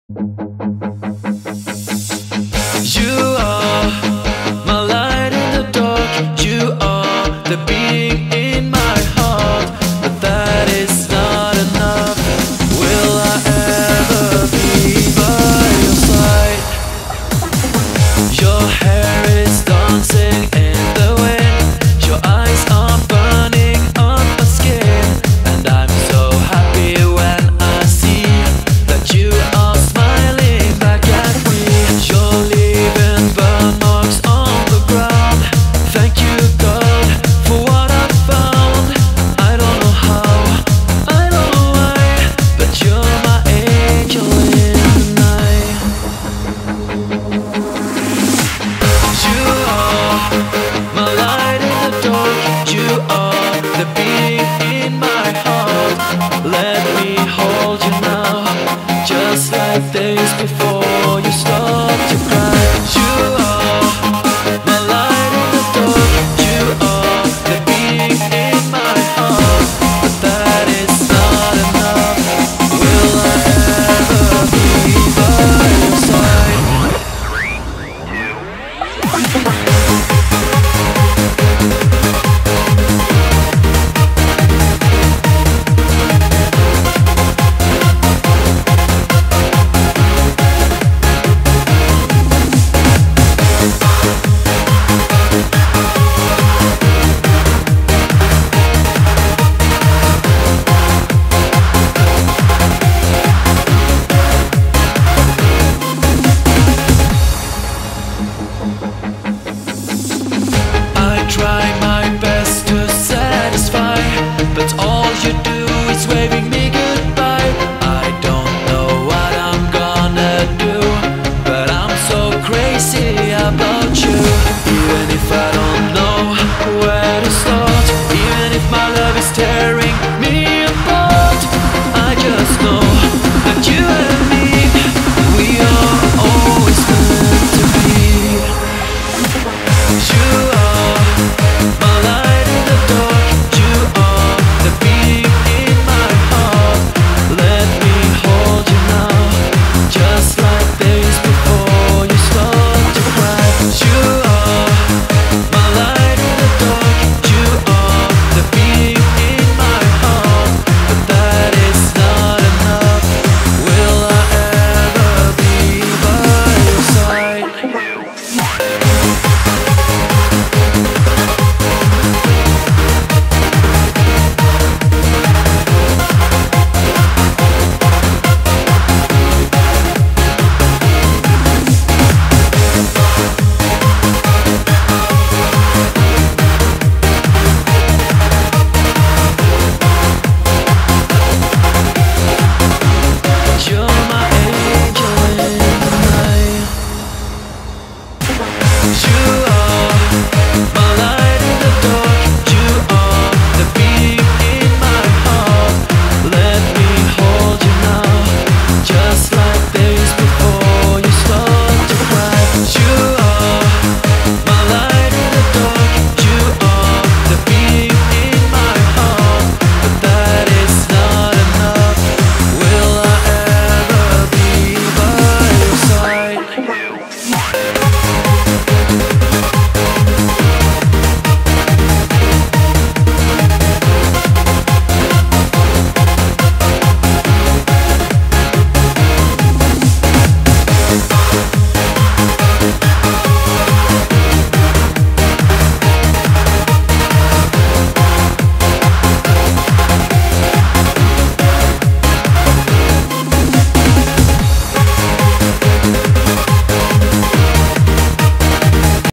You are my light in the dark. You are the being in my heart. But that is not enough. Will I ever be by your side? Your hair is dancing in the wind. Your eyes are burning on my skin. And I'm so happy when I see that you are smiling back at me. You're leaving burn marks on the ground. Thank you, God, for what I found. I don't know how, I don't know why, but you're my angel in the night. You are my light in the dark. You are the beat in my heart. Let me hold you now, just like days before you start to